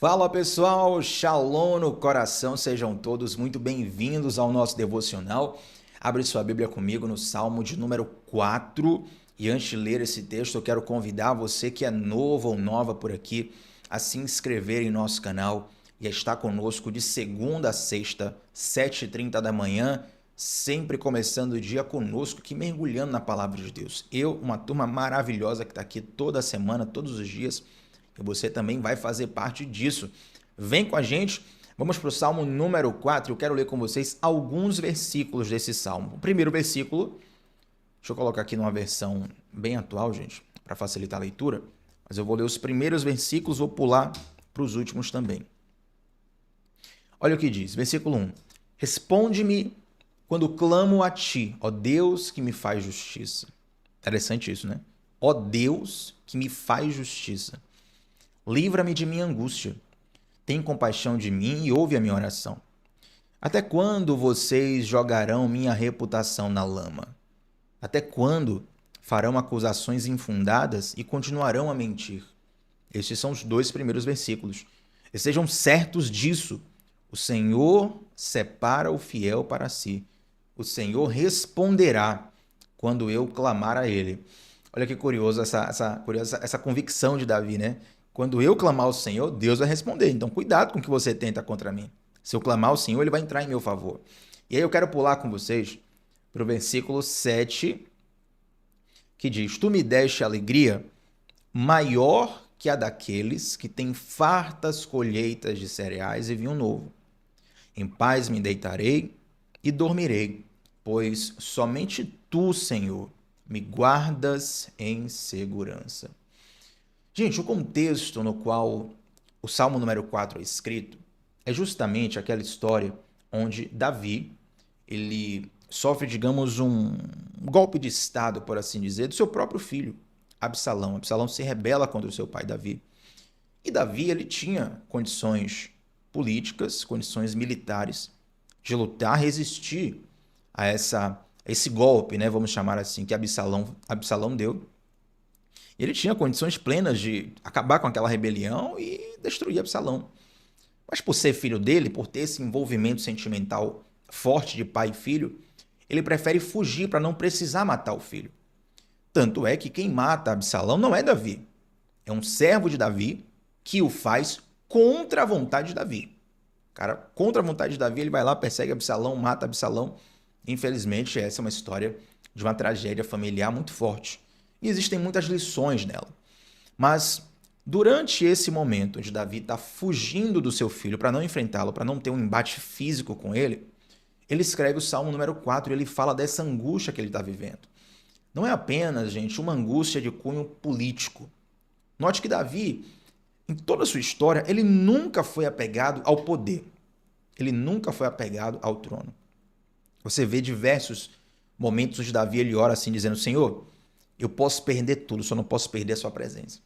Fala pessoal, Shalom no coração, sejam todos muito bem-vindos ao nosso devocional. Abre sua Bíblia comigo no Salmo de número 4. E antes de ler esse texto, eu quero convidar você que é novo ou nova por aqui a se inscrever em nosso canal e a estar conosco de segunda a sexta, 7h30 da manhã, sempre começando o dia conosco, que mergulhando na palavra de Deus. Uma turma maravilhosa que está aqui toda semana, todos os dias, e você também vai fazer parte disso. Vem com a gente, vamos para o Salmo número 4. Eu quero ler com vocês alguns versículos desse Salmo. O primeiro versículo, deixa eu colocar aqui numa versão bem atual, gente, para facilitar a leitura, mas eu vou ler os primeiros versículos, vou pular para os últimos também. Olha o que diz, versículo 1. Responde-me quando clamo a ti, ó Deus que me faz justiça. Interessante isso, né? Ó Deus que me faz justiça. Livra-me de minha angústia. Tem compaixão de mim e ouve a minha oração. Até quando vocês jogarão minha reputação na lama? Até quando farão acusações infundadas e continuarão a mentir? Estes são os dois primeiros versículos. Estejam certos disso. O Senhor separa o fiel para si. O Senhor responderá quando eu clamar a ele. Olha que curioso essa convicção de Davi, né? Quando eu clamar ao Senhor, Deus vai responder. Então, cuidado com o que você tenta contra mim. Se eu clamar ao Senhor, ele vai entrar em meu favor. E aí eu quero pular com vocês para o versículo 7, que diz: Tu me deste alegria maior que a daqueles que têm fartas colheitas de cereais e vinho novo. Em paz me deitarei e dormirei, pois somente tu, Senhor, me guardas em segurança. Gente, o contexto no qual o Salmo número 4 é escrito é justamente aquela história onde Davi, ele sofre, digamos, um golpe de estado, por assim dizer, do seu próprio filho, Absalão. Absalão se rebela contra o seu pai, Davi. E Davi, ele tinha condições políticas, condições militares de lutar, resistir a esse golpe, né, vamos chamar assim, que Absalão deu. Ele tinha condições plenas de acabar com aquela rebelião e destruir Absalão. Mas por ser filho dele, por ter esse envolvimento sentimental forte de pai e filho, ele prefere fugir para não precisar matar o filho. Tanto é que quem mata Absalão não é Davi. É um servo de Davi que o faz contra a vontade de Davi. Cara, contra a vontade de Davi, ele vai lá, persegue Absalão, mata Absalão. Infelizmente, essa é uma história de uma tragédia familiar muito forte. E existem muitas lições nela. Mas durante esse momento onde Davi está fugindo do seu filho para não enfrentá-lo, para não ter um embate físico com ele, ele escreve o Salmo número 4 e ele fala dessa angústia que ele está vivendo. Não é apenas, gente, uma angústia de cunho político. Note que Davi, em toda a sua história, ele nunca foi apegado ao poder. Ele nunca foi apegado ao trono. Você vê diversos momentos onde Davi ele ora assim, dizendo: Senhor, eu posso perder tudo, só não posso perder a sua presença.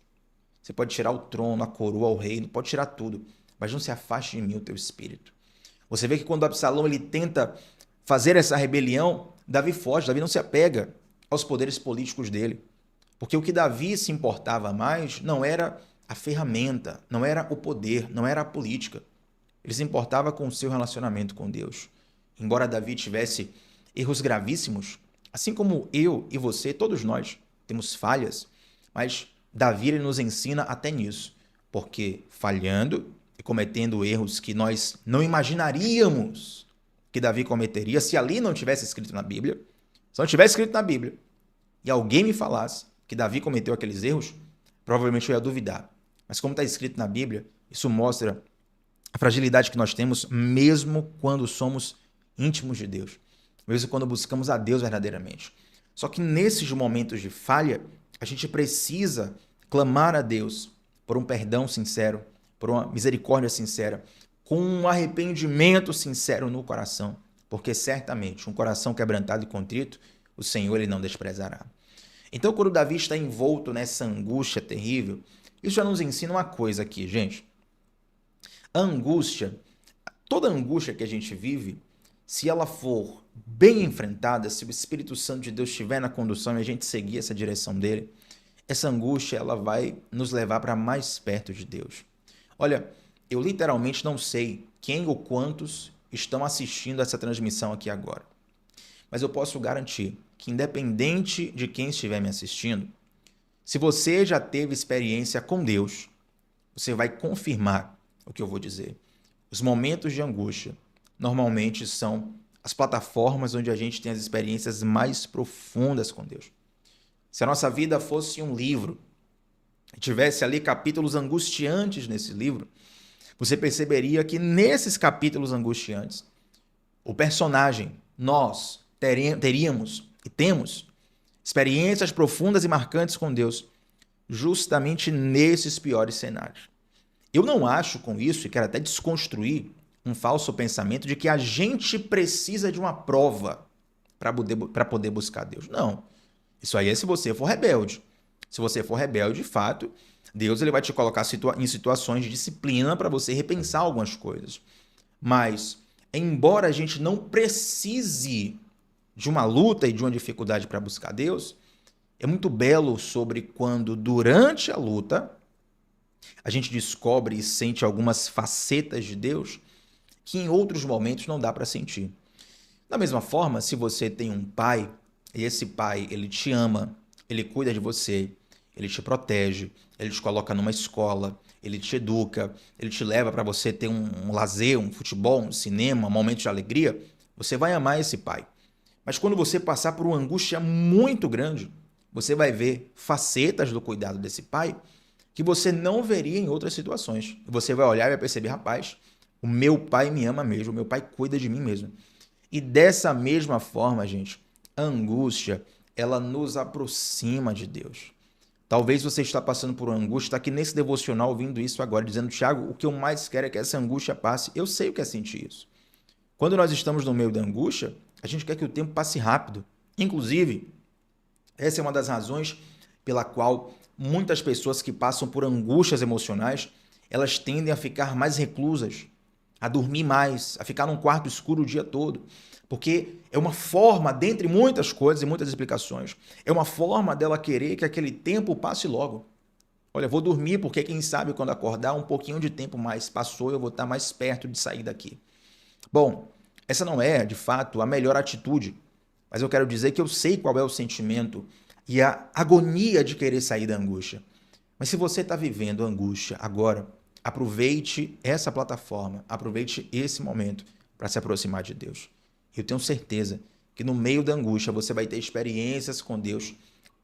Você pode tirar o trono, a coroa, o reino, pode tirar tudo, mas não se afaste de mim o teu espírito. Você vê que quando Absalão ele tenta fazer essa rebelião, Davi foge, Davi não se apega aos poderes políticos dele. Porque o que Davi se importava mais não era a ferramenta, não era o poder, não era a política. Ele se importava com o seu relacionamento com Deus. Embora Davi tivesse erros gravíssimos, assim como eu e você, todos nós temos falhas, mas Davi ele nos ensina até nisso, porque falhando e cometendo erros que nós não imaginaríamos que Davi cometeria se ali não tivesse escrito na Bíblia, se não tivesse escrito na Bíblia e alguém me falasse que Davi cometeu aqueles erros, provavelmente eu ia duvidar. Mas como está escrito na Bíblia, isso mostra a fragilidade que nós temos mesmo quando somos íntimos de Deus, mesmo quando buscamos a Deus verdadeiramente. Só que nesses momentos de falha, a gente precisa clamar a Deus por um perdão sincero, por uma misericórdia sincera, com um arrependimento sincero no coração, porque certamente um coração quebrantado e contrito, o Senhor ele não desprezará. Então, quando Davi está envolto nessa angústia terrível, isso já nos ensina uma coisa aqui, gente. A angústia, toda angústia que a gente vive, se ela for bem enfrentada, se o Espírito Santo de Deus estiver na condução e a gente seguir essa direção dele, essa angústia ela vai nos levar para mais perto de Deus. Olha, eu literalmente não sei quem ou quantos estão assistindo essa transmissão aqui agora. Mas eu posso garantir que, independente de quem estiver me assistindo, se você já teve experiência com Deus, você vai confirmar o que eu vou dizer. Os momentos de angústia normalmente são as plataformas onde a gente tem as experiências mais profundas com Deus. Se a nossa vida fosse um livro, e tivesse ali capítulos angustiantes nesse livro, você perceberia que nesses capítulos angustiantes, o personagem, nós, teríamos e temos experiências profundas e marcantes com Deus, justamente nesses piores cenários. Eu não acho com isso, e quero até desconstruir um falso pensamento de que a gente precisa de uma prova para poder buscar Deus. Não. Isso aí é se você for rebelde. Se você for rebelde, de fato, Deus ele vai te colocar em situações de disciplina para você repensar algumas coisas. Mas, embora a gente não precise de uma luta e de uma dificuldade para buscar Deus, é muito belo sobre quando, durante a luta, a gente descobre e sente algumas facetas de Deus que em outros momentos não dá para sentir. Da mesma forma, se você tem um pai, e esse pai ele te ama, ele cuida de você, ele te protege, ele te coloca numa escola, ele te educa, ele te leva para você ter um lazer, um futebol, um cinema, um momento de alegria, você vai amar esse pai. Mas quando você passar por uma angústia muito grande, você vai ver facetas do cuidado desse pai que você não veria em outras situações. Você vai olhar e vai perceber, rapaz, o meu pai me ama mesmo, o meu pai cuida de mim mesmo. E dessa mesma forma, gente, a angústia, ela nos aproxima de Deus. Talvez você está passando por uma angústia, está aqui nesse devocional ouvindo isso agora, dizendo, Thiago, o que eu mais quero é que essa angústia passe. Eu sei o que é sentir isso. Quando nós estamos no meio da angústia, a gente quer que o tempo passe rápido. Inclusive, essa é uma das razões pela qual muitas pessoas que passam por angústias emocionais, elas tendem a ficar mais reclusas, a dormir mais, a ficar num quarto escuro o dia todo. Porque é uma forma, dentre muitas coisas e muitas explicações, é uma forma dela querer que aquele tempo passe logo. Olha, vou dormir porque quem sabe quando acordar um pouquinho de tempo mais passou, eu vou estar mais perto de sair daqui. Bom, essa não é, de fato, a melhor atitude, mas eu quero dizer que eu sei qual é o sentimento e a agonia de querer sair da angústia. Mas se você está vivendo angústia agora, aproveite essa plataforma, aproveite esse momento para se aproximar de Deus. Eu tenho certeza que no meio da angústia você vai ter experiências com Deus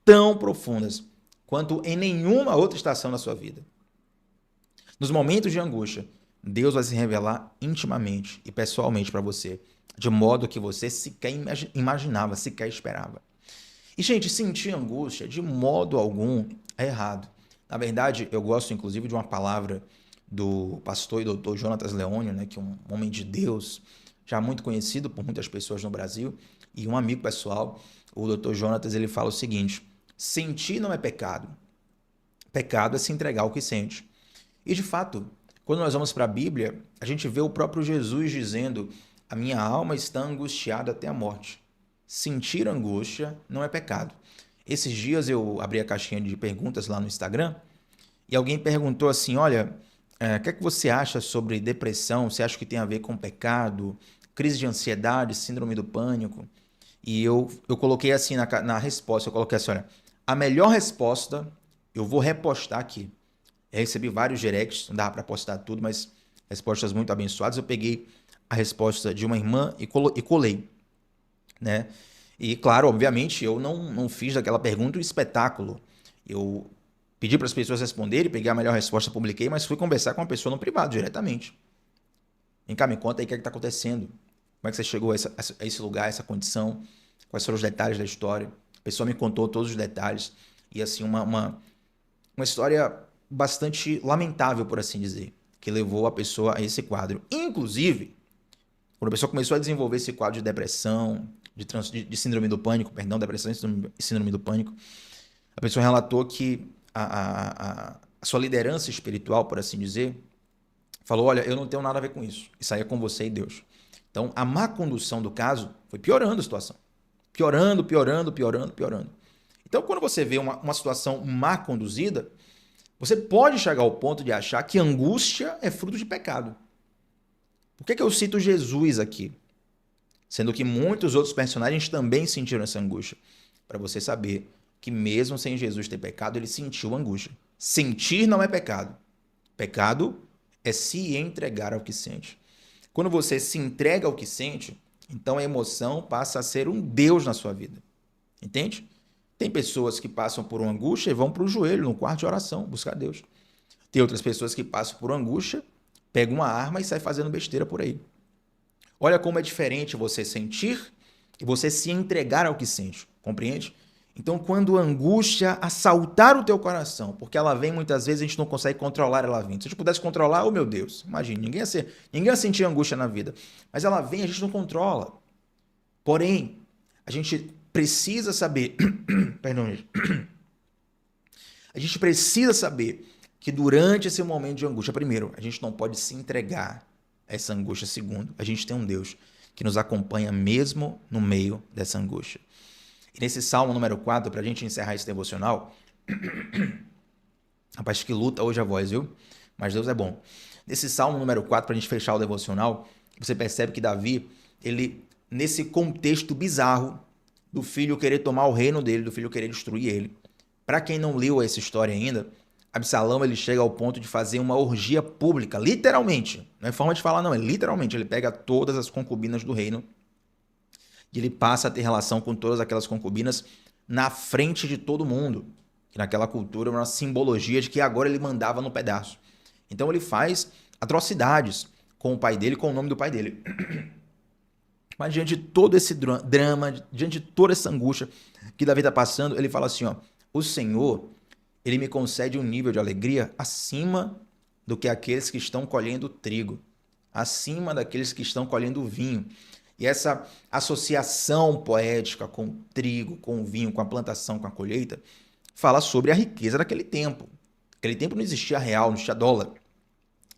tão profundas quanto em nenhuma outra estação da sua vida. Nos momentos de angústia, Deus vai se revelar intimamente e pessoalmente para você, de modo que você sequer imaginava, sequer esperava. E, gente, sentir angústia de modo algum é errado. Na verdade, eu gosto inclusive de uma palavra do pastor e doutor Jonatas Leônio, né, que é um homem de Deus, já muito conhecido por muitas pessoas no Brasil, e um amigo pessoal, o doutor Jonatas, ele fala o seguinte: sentir não é pecado. Pecado é se entregar ao que sente. E, de fato, quando nós vamos para a Bíblia, a gente vê o próprio Jesus dizendo: a minha alma está angustiada até a morte. Sentir angústia não é pecado. Esses dias eu abri a caixinha de perguntas lá no Instagram e alguém perguntou assim, olha, o que é que você acha sobre depressão? Você acha que tem a ver com pecado, crise de ansiedade, síndrome do pânico? E eu coloquei assim na resposta, eu coloquei assim, olha, a melhor resposta eu vou repostar aqui. Eu recebi vários directs, não dava para postar tudo, mas respostas muito abençoadas. Eu peguei a resposta de uma irmã e colei, né? E, claro, obviamente, eu não fiz daquela pergunta um espetáculo. Eu pedi para as pessoas responderem, peguei a melhor resposta, publiquei, mas fui conversar com a pessoa no privado, diretamente. Vem cá, me conta aí o que está acontecendo. Como é que você chegou a esse lugar, a essa condição? Quais foram os detalhes da história? A pessoa me contou todos os detalhes. E, assim, uma história bastante lamentável, por assim dizer, que levou a pessoa a esse quadro. Inclusive, quando a pessoa começou a desenvolver esse quadro de depressão, de síndrome do pânico, perdão, depressão e síndrome do pânico, a pessoa relatou que a sua liderança espiritual, por assim dizer, falou, olha, eu não tenho nada a ver com isso é com você e Deus. Então, a má condução do caso foi piorando a situação. Piorando. Então, quando você vê uma situação má conduzida, Você pode chegar ao ponto de achar que angústia é fruto de pecado. Por que eu cito Jesus aqui? Sendo que muitos outros personagens também sentiram essa angústia. Para você saber que mesmo sem Jesus ter pecado, ele sentiu angústia. Sentir não é pecado. Pecado é se entregar ao que sente. Quando você se entrega ao que sente, então a emoção passa a ser um Deus na sua vida. Entende? Tem pessoas que passam por uma angústia e vão para o joelho, no quarto de oração, buscar Deus. Tem outras pessoas que passam por angústia, pegam uma arma e saem fazendo besteira por aí. Olha como é diferente você sentir e você se entregar ao que sente, compreende? Então, quando a angústia assaltar o teu coração, porque ela vem muitas vezes, a gente não consegue controlar ela vindo. Se a gente pudesse controlar, oh meu Deus, imagine, ninguém ia sentir angústia na vida. Mas ela vem, a gente não controla. Porém, a gente precisa saber, perdão, gente. A gente precisa saber que durante esse momento de angústia, primeiro, a gente não pode se entregar a essa angústia. Segundo, a gente tem um Deus que nos acompanha mesmo no meio dessa angústia. E nesse Salmo número 4, para a gente encerrar esse devocional, rapaz, que luta hoje a voz, viu? Mas Deus é bom. Nesse Salmo número 4, para a gente fechar o devocional, você percebe que Davi, ele, nesse contexto bizarro do filho querer tomar o reino dele, do filho querer destruir ele. Para quem não leu essa história ainda, Absalão ele chega ao ponto de fazer uma orgia pública, literalmente. Não é forma de falar, não, é literalmente. Ele pega todas as concubinas do reino e ele passa a ter relação com todas aquelas concubinas na frente de todo mundo. Que naquela cultura era uma simbologia de que agora ele mandava no pedaço. Então ele faz atrocidades com o pai dele, com o nome do pai dele. Mas diante de todo esse drama, diante de toda essa angústia que Davi está passando, ele fala assim, ó, o Senhor, ele me concede um nível de alegria acima do que aqueles que estão colhendo trigo, acima daqueles que estão colhendo vinho. E essa associação poética com o trigo, com o vinho, com a plantação, com a colheita, fala sobre a riqueza daquele tempo. Naquele tempo não existia real, não existia dólar,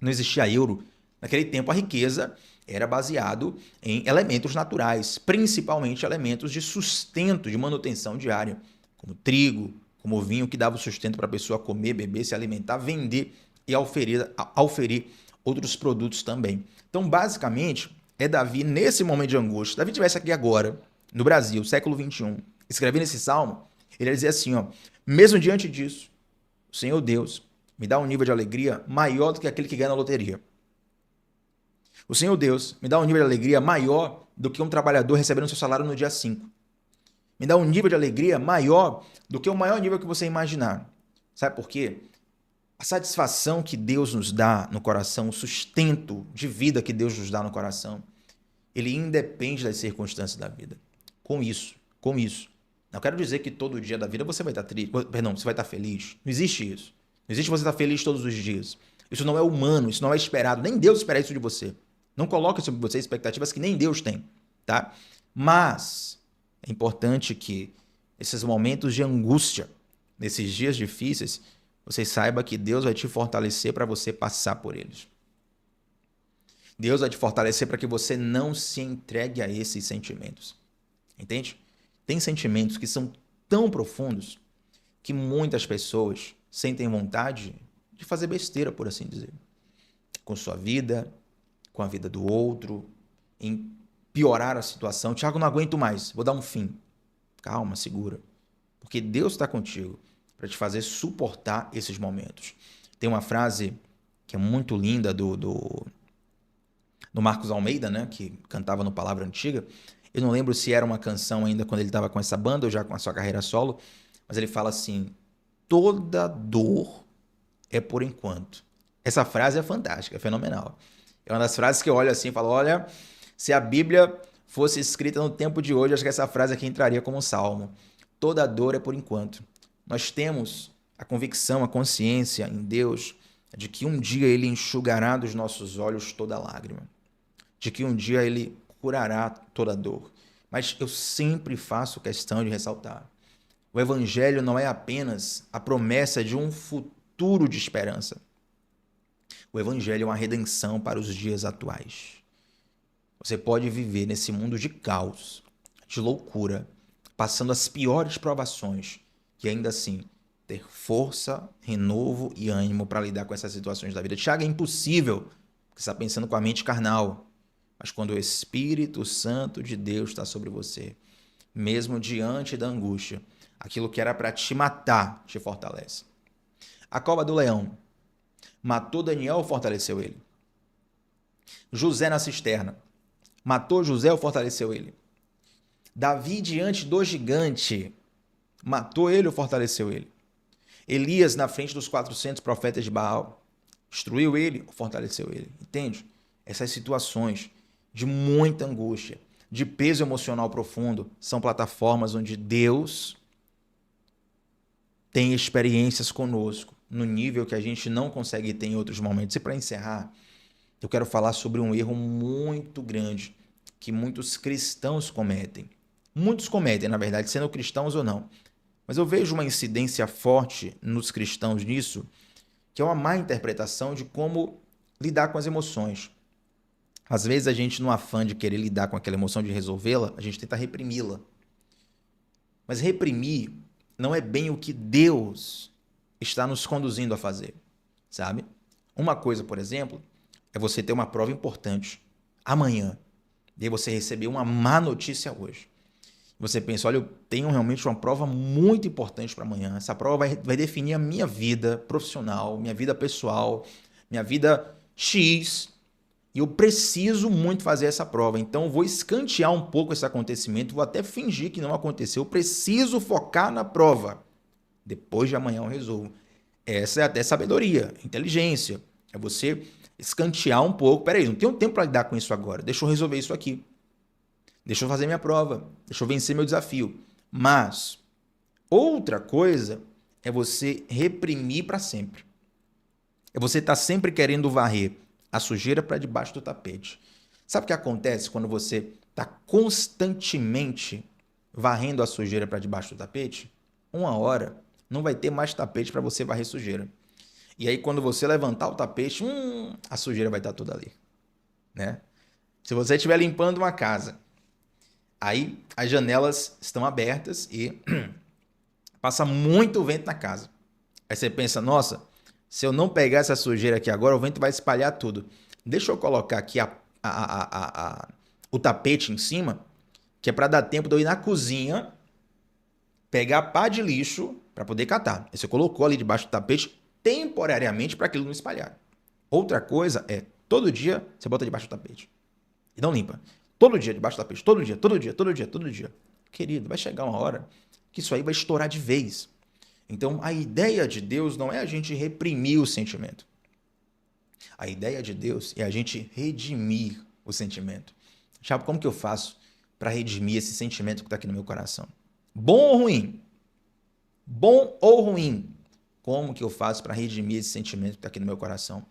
não existia euro. Naquele tempo a riqueza era baseado em elementos naturais, principalmente elementos de sustento, de manutenção diária, como trigo, como vinho, que dava o sustento para a pessoa comer, beber, se alimentar, vender e auferir outros produtos também. Então, basicamente, é Davi, nesse momento de angústia, se Davi estivesse aqui agora, no Brasil, século XXI, escrevendo esse salmo, ele ia dizer assim, ó, mesmo diante disso, o Senhor Deus me dá um nível de alegria maior do que aquele que ganha na loteria. O Senhor Deus me dá um nível de alegria maior do que um trabalhador recebendo seu salário no dia 5. Me dá um nível de alegria maior do que o maior nível que você imaginar. Sabe por quê? A satisfação que Deus nos dá no coração, o sustento de vida que Deus nos dá no coração, ele independe das circunstâncias da vida. Com isso. Não quero dizer que todo dia da vida você vai estar triste, perdão, você vai estar feliz. Não existe isso. Não existe você estar feliz todos os dias. Isso não é humano, isso não é esperado. Nem Deus espera isso de você. Não coloque sobre você expectativas que nem Deus tem, tá? Mas é importante que esses momentos de angústia, nesses dias difíceis, você saiba que Deus vai te fortalecer para você passar por eles. Deus vai te fortalecer para que você não se entregue a esses sentimentos. Entende? Tem sentimentos que são tão profundos que muitas pessoas sentem vontade de fazer besteira, por assim dizer, com sua vida, com a vida do outro, em piorar a situação. Tiago, não aguento mais, vou dar um fim. Calma, segura. Porque Deus está contigo para te fazer suportar esses momentos. Tem uma frase que é muito linda do Marcos Almeida, né, que cantava no Palavra Antiga. Eu não lembro se era uma canção ainda quando ele estava com essa banda ou já com a sua carreira solo, mas ele fala assim, toda dor é por enquanto. Essa frase é fantástica, é fenomenal. É uma das frases que eu olho assim e falo, olha, se a Bíblia fosse escrita no tempo de hoje, acho que essa frase aqui entraria como um salmo. Toda dor é por enquanto. Nós temos a convicção, a consciência em Deus de que um dia Ele enxugará dos nossos olhos toda lágrima. De que um dia Ele curará toda dor. Mas eu sempre faço questão de ressaltar. O Evangelho não é apenas a promessa de um futuro de esperança. O Evangelho é uma redenção para os dias atuais. Você pode viver nesse mundo de caos, de loucura, passando as piores provações, e ainda assim ter força, renovo e ânimo para lidar com essas situações da vida. Tiago, é impossível, porque você está pensando com a mente carnal. Mas quando o Espírito Santo de Deus está sobre você, mesmo diante da angústia, aquilo que era para te matar te fortalece. A cova do leão matou Daniel ou fortaleceu ele? José na cisterna matou José ou fortaleceu ele? Davi diante do gigante matou ele ou fortaleceu ele? Elias na frente dos 400 profetas de Baal destruiu ele ou fortaleceu ele? Entende? Essas situações de muita angústia, de peso emocional profundo, são plataformas onde Deus tem experiências conosco, no nível que a gente não consegue ter em outros momentos. E para encerrar, eu quero falar sobre um erro muito grande que muitos cristãos cometem. Muitos cometem, na verdade, sendo cristãos ou não. Mas eu vejo uma incidência forte nos cristãos nisso, que é uma má interpretação de como lidar com as emoções. Às vezes a gente, no afã de querer lidar com aquela emoção, de resolvê-la, a gente tenta reprimi-la. Mas reprimir não é bem o que Deus está nos conduzindo a fazer, sabe? Uma coisa, por exemplo, é você ter uma prova importante amanhã, e aí você receber uma má notícia hoje. Você pensa, olha, eu tenho realmente uma prova muito importante para amanhã. Essa prova vai definir a minha vida profissional, minha vida pessoal, minha vida X. E eu preciso muito fazer essa prova. Então, eu vou escantear um pouco esse acontecimento, vou até fingir que não aconteceu. Eu preciso focar na prova. Depois de amanhã eu resolvo. Essa é até sabedoria, inteligência. É você escantear um pouco. Peraí, não tenho tempo para lidar com isso agora. Deixa eu resolver isso aqui. Deixa eu fazer minha prova. Deixa eu vencer meu desafio. Mas outra coisa é você reprimir para sempre. É você estar sempre querendo varrer a sujeira para debaixo do tapete. Sabe o que acontece quando você está constantemente varrendo a sujeira para debaixo do tapete? Uma hora não vai ter mais tapete para você varrer sujeira. E aí quando você levantar o tapete, a sujeira vai estar toda ali, né? Se você estiver limpando uma casa, aí as janelas estão abertas e passa muito vento na casa. Aí você pensa, nossa, se eu não pegar essa sujeira aqui agora, o vento vai espalhar tudo. Deixa eu colocar aqui o tapete em cima, que é para dar tempo de eu ir na cozinha, pegar pá de lixo para poder catar. Aí você colocou ali debaixo do tapete temporariamente para aquilo não espalhar. Outra coisa é, todo dia você bota debaixo do tapete e não limpa. Todo dia debaixo do tapete, todo dia, todo dia, todo dia, todo dia. Querido, vai chegar uma hora que isso aí vai estourar de vez. Então, a ideia de Deus não é a gente reprimir o sentimento. A ideia de Deus é a gente redimir o sentimento. Sabe como que eu faço para redimir esse sentimento que está aqui no meu coração? Bom ou ruim? Bom ou ruim? Como que eu faço para redimir esse sentimento que está aqui no meu coração?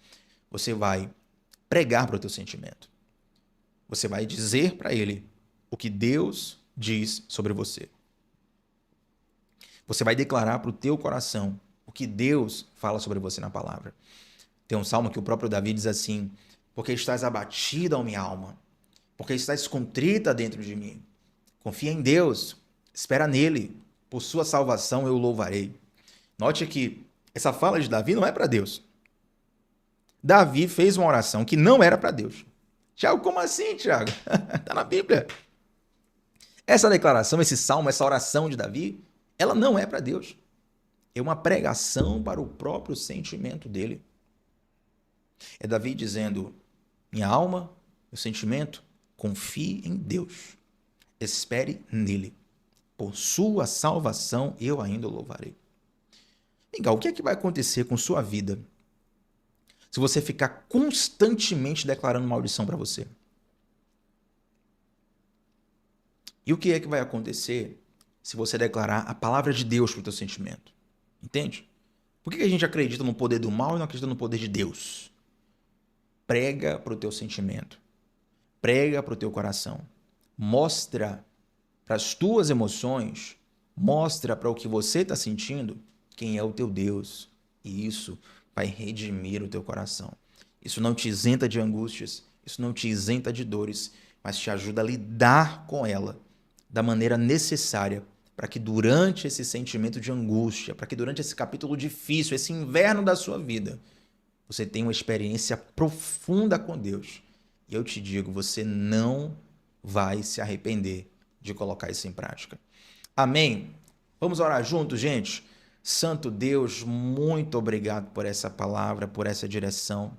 Você vai pregar para o teu sentimento. Você vai dizer para ele o que Deus diz sobre você. Você vai declarar para o teu coração o que Deus fala sobre você na palavra. Tem um salmo que o próprio Davi diz assim: porque estás abatida, ó minha alma, porque estás contrita dentro de mim. Confia em Deus, espera nele, por sua salvação eu o louvarei. Note que essa fala de Davi não é para Deus. Davi fez uma oração que não era para Deus. Tiago, como assim, Tiago? Está na Bíblia. Essa declaração, esse salmo, essa oração de Davi, ela não é para Deus. É uma pregação para o próprio sentimento dele. É Davi dizendo: minha alma, meu sentimento, confie em Deus. Espere nele. Por sua salvação eu ainda o louvarei. Legal, o que é que vai acontecer com sua vida se você ficar constantemente declarando maldição para você? E o que é que vai acontecer se você declarar a palavra de Deus para o teu sentimento? Entende? Por que a gente acredita no poder do mal e não acredita no poder de Deus? Prega para o teu sentimento. Prega para o teu coração. Mostra para as tuas emoções, mostra para o que você está sentindo quem é o teu Deus. E isso vai redimir o teu coração. Isso não te isenta de angústias, isso não te isenta de dores, mas te ajuda a lidar com ela da maneira necessária para para que durante esse sentimento de angústia, para que durante esse capítulo difícil, esse inverno da sua vida, você tenha uma experiência profunda com Deus. E eu te digo, você não vai se arrepender de colocar isso em prática. Amém? Vamos orar juntos, gente? Santo Deus, muito obrigado por essa palavra, por essa direção.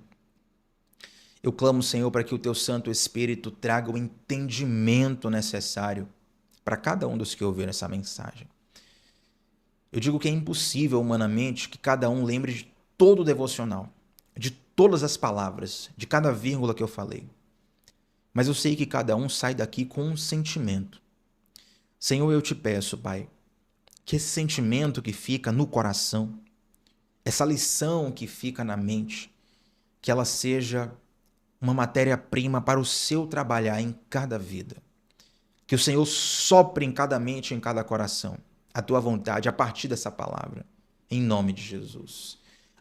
Eu clamo, Senhor, para que o teu Santo Espírito traga o entendimento necessário para cada um dos que ouviram essa mensagem. Eu digo que é impossível humanamente que cada um lembre de todo o devocional, de todas as palavras, de cada vírgula que eu falei. Mas eu sei que cada um sai daqui com um sentimento. Senhor, eu te peço, Pai, que esse sentimento que fica no coração, essa lição que fica na mente, que ela seja uma matéria-prima para o seu trabalhar em cada vida. Que o Senhor sopre em cada mente, em cada coração, a tua vontade a partir dessa palavra. Em nome de Jesus.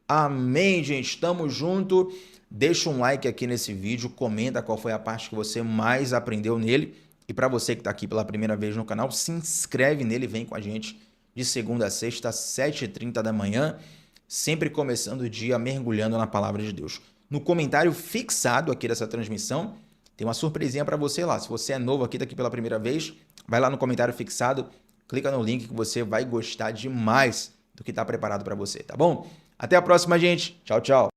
Amém, gente. Estamos junto. Deixa um like aqui nesse vídeo, comenta qual foi a parte que você mais aprendeu nele. E para você que está aqui pela primeira vez no canal, se inscreve nele, vem com a gente de segunda a sexta, às 7h30 da manhã, sempre começando o dia mergulhando na palavra de Deus. No comentário fixado aqui dessa transmissão, tem uma surpresinha para você lá. Se você é novo aqui, tá aqui pela primeira vez, vai lá no comentário fixado, clica no link que você vai gostar demais do que está preparado para você, tá bom? Até a próxima, gente. Tchau, tchau.